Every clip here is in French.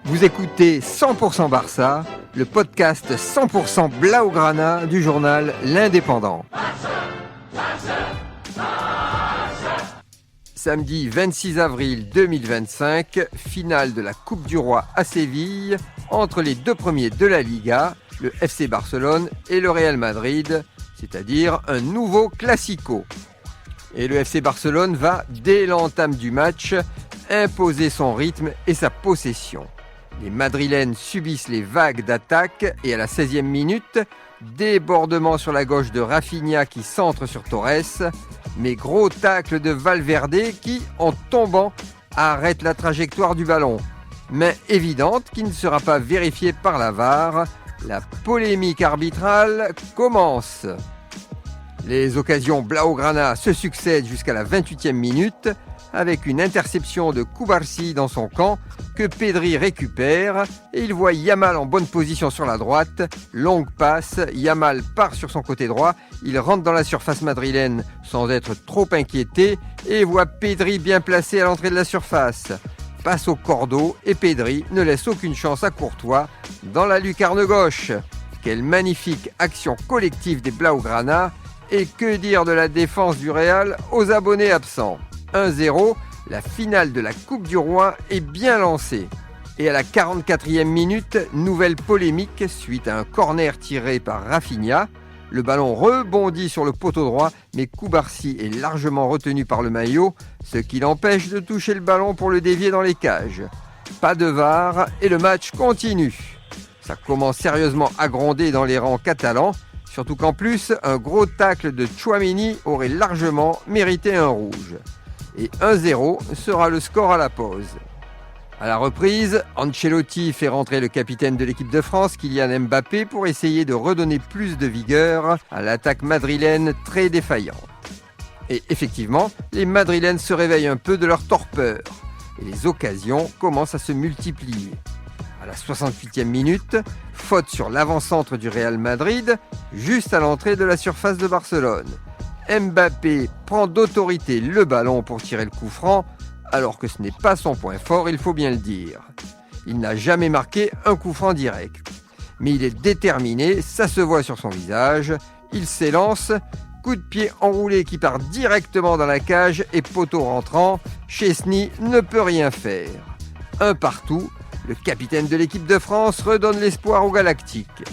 Vous écoutez 100% Barça, le podcast 100% Blaugrana du journal L'Indépendant. Samedi 26 avril 2025, finale de la Coupe du Roi à Séville, entre les deux premiers de la Liga, le FC Barcelone et le Real Madrid, c'est-à-dire un nouveau classico. Et le FC Barcelone va, dès l'entame du match, imposer son rythme et sa possession. Les Madrilènes subissent les vagues d'attaque et à la 16e minute, débordement sur la gauche de Rafinha qui centre sur Torres, mais gros tacle de Valverde qui, en tombant, arrête la trajectoire du ballon. Main évidente qui ne sera pas vérifiée par la VAR. La polémique arbitrale commence. Les occasions Blaugrana se succèdent jusqu'à la 28e minute avec une interception de Cubarsí dans son camp que Pedri récupère et il voit Yamal en bonne position sur la droite. Longue passe, Yamal part sur son côté droit, il rentre dans la surface madrilène sans être trop inquiété et voit Pedri bien placé à l'entrée de la surface. Passe au cordeau et Pedri ne laisse aucune chance à Courtois dans la lucarne gauche. Quelle magnifique action collective des Blaugrana, et que dire de la défense du Real aux abonnés absents. 1-0, la finale de la Coupe du Roi est bien lancée. Et à la 44e minute, nouvelle polémique suite à un corner tiré par Rafinha. Le ballon rebondit sur le poteau droit, mais Cubarsí est largement retenu par le maillot, ce qui l'empêche de toucher le ballon pour le dévier dans les cages. Pas de VAR et le match continue. Ça commence sérieusement à gronder dans les rangs catalans, surtout qu'en plus, un gros tacle de Tchouaméni aurait largement mérité un rouge. Et 1-0 sera le score à la pause. À la reprise, Ancelotti fait rentrer le capitaine de l'équipe de France, Kylian Mbappé, pour essayer de redonner plus de vigueur à l'attaque madrilène très défaillante. Et effectivement, les Madrilènes se réveillent un peu de leur torpeur et les occasions commencent à se multiplier. À la 68e minute, faute sur l'avant-centre du Real Madrid, juste à l'entrée de la surface de Barcelone. Mbappé prend d'autorité le ballon pour tirer le coup franc, alors que ce n'est pas son point fort, il faut bien le dire. Il n'a jamais marqué un coup franc direct. Mais il est déterminé, ça se voit sur son visage. Il s'élance, coup de pied enroulé qui part directement dans la cage et poteau rentrant. Chesney ne peut rien faire. Un partout, le capitaine de l'équipe de France redonne l'espoir aux Galactiques.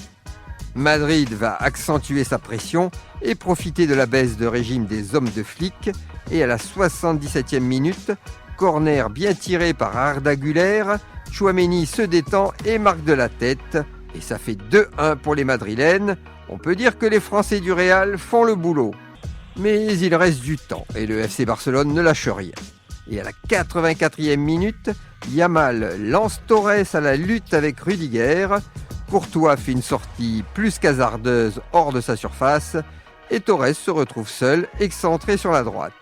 Madrid va accentuer sa pression et profiter de la baisse de régime des hommes de flic. Et à la 77e minute, corner bien tiré par Arda Güler, Tchouaméni se détend et marque de la tête. Et ça fait 2-1 pour les Madrilènes. On peut dire que les Français du Real font le boulot. Mais il reste du temps et le FC Barcelone ne lâche rien. Et à la 84e minute, Yamal lance Torres à la lutte avec Rudiger. Courtois fait une sortie plus qu'hasardeuse hors de sa surface et Torres se retrouve seul, excentré sur la droite.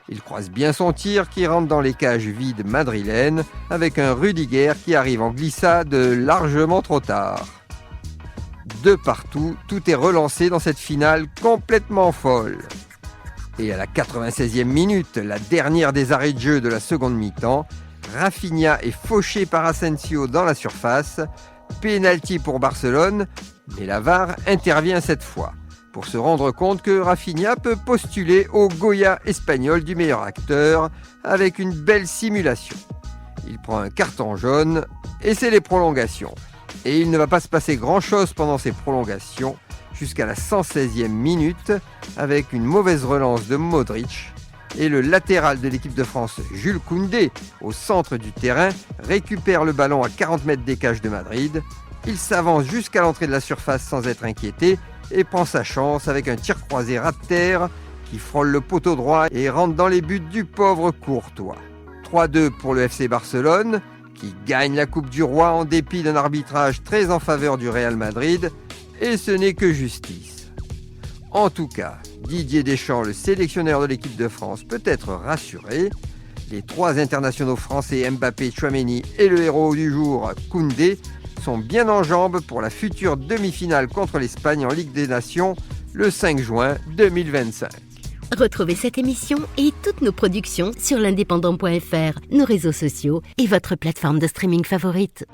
Il croise bien son tir qui rentre dans les cages vides madrilènes avec un Rudiger qui arrive en glissade largement trop tard. De partout, tout est relancé dans cette finale complètement folle. Et à la 96e minute, la dernière des arrêts de jeu de la seconde mi-temps, Rafinha est fauché par Asensio dans la surface. Pénalty pour Barcelone, mais la VAR intervient cette fois pour se rendre compte que Rafinha peut postuler au Goya espagnol du meilleur acteur avec une belle simulation. Il prend un carton jaune et c'est les prolongations. Et il ne va pas se passer grand-chose pendant ces prolongations jusqu'à la 116e minute avec une mauvaise relance de Modric. Et le latéral de l'équipe de France, Jules Koundé, au centre du terrain, récupère le ballon à 40 mètres des cages de Madrid. Il s'avance jusqu'à l'entrée de la surface sans être inquiété et prend sa chance avec un tir croisé ras de terre qui frôle le poteau droit et rentre dans les buts du pauvre Courtois. 3-2 pour le FC Barcelone, qui gagne la Coupe du Roi en dépit d'un arbitrage très en faveur du Real Madrid, et ce n'est que justice. En tout cas, Didier Deschamps, le sélectionneur de l'équipe de France, peut être rassuré. Les trois internationaux français Mbappé, Tchouaméni et le héros du jour, Koundé, sont bien en jambes pour la future demi-finale contre l'Espagne en Ligue des Nations le 5 juin 2025. Retrouvez cette émission et toutes nos productions sur l'indépendant.fr, nos réseaux sociaux et votre plateforme de streaming favorite.